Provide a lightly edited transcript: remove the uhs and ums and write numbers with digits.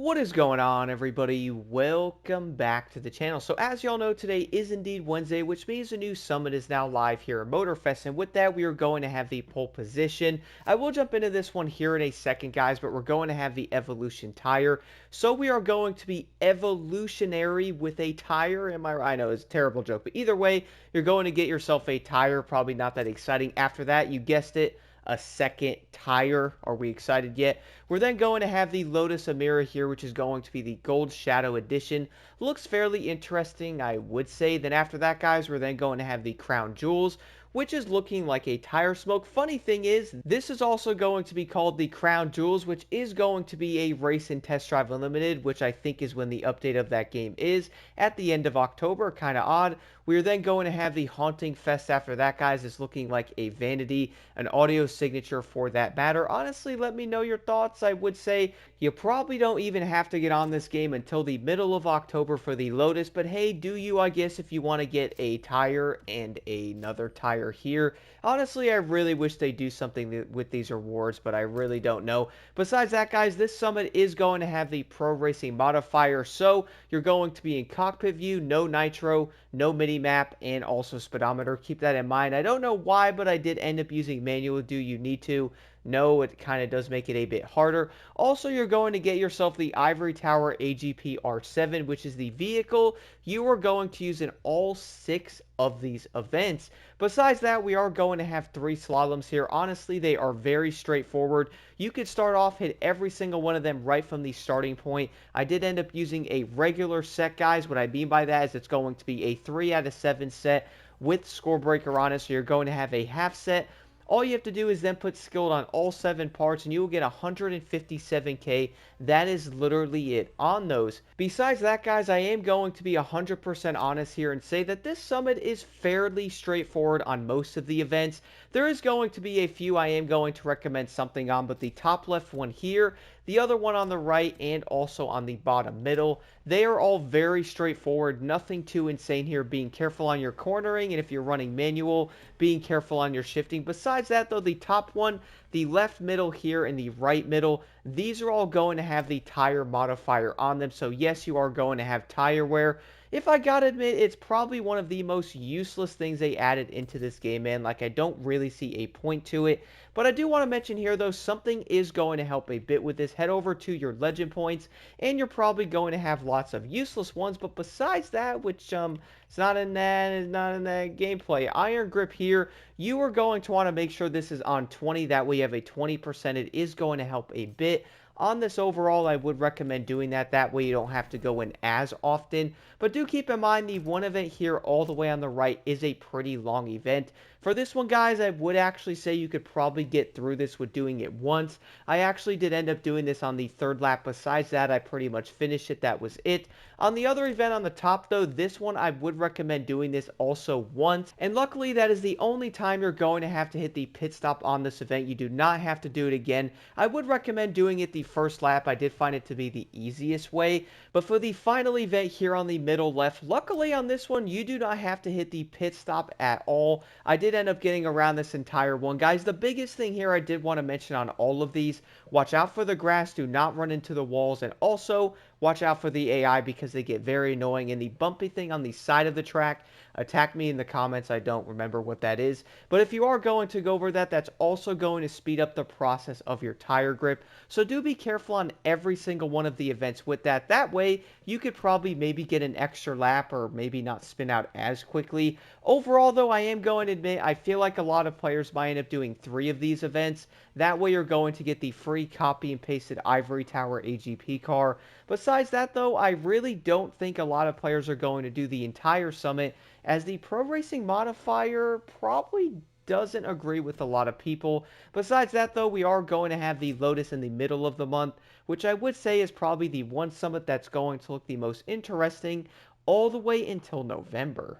What is going on, everybody? Welcome back to the channel. So as y'all know, today is indeed Wednesday, which means a new summit is now live here at Motorfest, and with that we are going to have the pole position. I will jump into this one here in a second, guys, but we're going to have the evolution tire. So we are going to be evolutionary with a tire. Am I right? I know it's a terrible joke, but either way, you're going to get yourself a tire. Probably not that exciting. After that, you guessed it, a second tire. Are we excited yet? We're then going to have the Lotus Amira here, which is going to be the Gold Shadow Edition. Looks fairly interesting, I would say. Then after that, guys, we're then going to have the Crown Jewels, which is looking like a tire smoke. Funny thing is, this is also going to be called the Crown Jewels, which is going to be a Race and Test Drive Unlimited, which I think is when the update of that game is, at the end of October. Kind of odd. We are then going to have the Haunting Fest after that, guys. It's looking like a vanity, an audio signature for that matter. Honestly, let me know your thoughts. I would say you probably don't even have to get on this game until the middle of October for the Lotus, but hey, do you, I guess, if you want to get a tire and another tire here. Honestly, I really wish they do something with these rewards, but I really don't know. Besides that, guys, this summit is going to have the Pro Racing modifier, so you're going to be in cockpit view, no nitro, no mini map, and also speedometer. Keep that in mind. I don't know why, but I did end up using manual. Do you need to? No, it kind of does make it a bit harder. Also, you're going to get yourself the Ivory Tower AGP R7, which is the vehicle you are going to use in all 6 of these events. Besides that, we are going to have 3 slaloms here. Honestly, they are very straightforward. You could start off, hit every single one of them right from the starting point. I did end up using a regular set, guys. What I mean by that is it's going to be a 3 out of 7 set with score breaker on it. So you're going to have a half set. All you have to do is then put skilled on all 7 parts and you will get 157k. That is literally it on those. Besides that, guys, I am going to be 100% honest here and say that this summit is fairly straightforward on most of the events. There is going to be a few I am going to recommend something on, but the top left one here, the other one on the right, and also on the bottom middle, they are all very straightforward. Nothing too insane here. Being careful on your cornering, and if you're running manual, being careful on your shifting. Besides that, though, the top one, the left middle here, and the right middle, these are all going to have the tire modifier on them. So yes, you are going to have tire wear. If I gotta admit, it's probably one of the most useless things they added into this game, man. Like, I don't really see a point to it. But I do want to mention here, though, something is going to help a bit with this. Head over to your legend points, and you're probably going to have lots of useless ones. But besides that, which it's not in that gameplay. Iron grip here, you are going to want to make sure this is on 20. That way you have a 20%. It is going to help a bit. On this overall, I would recommend doing that. That way you don't have to go in as often. But do keep in mind the one event here all the way on the right is a pretty long event. For this one, guys, I would actually say you could probably get through this with doing it once. I actually did end up doing this on the 3rd lap. Besides that, I pretty much finished it. That was it. On the other event on the top, though, this one I would recommend doing this also once. And luckily, that is the only time you're going to have to hit the pit stop on this event. You do not have to do it again. I would recommend doing it the first lap. I did find it to be the easiest way. But for the final event here on the middle left, luckily on this one, you do not have to hit the pit stop at all. I did end up getting around this entire one. Guys, the biggest thing here I did want to mention on all of these, watch out for the grass, do not run into the walls, and also watch out for the AI because they get very annoying. And the bumpy thing on the side of the track, attack me in the comments. I don't remember what that is. But if you are going to go over that, that's also going to speed up the process of your tire grip. So do be careful on every single one of the events with that. That way, you could probably maybe get an extra lap or maybe not spin out as quickly. Overall, though, I am going to admit, I feel like a lot of players might end up doing 3 of these events. That way, you're going to get the free copy and pasted Ivory Tower AGP car. Besides that, though, I really don't think a lot of players are going to do the entire summit, as the Pro Racing modifier probably doesn't agree with a lot of people. Besides that, though, we are going to have the Lotus in the middle of the month, which I would say is probably the one summit that's going to look the most interesting all the way until November.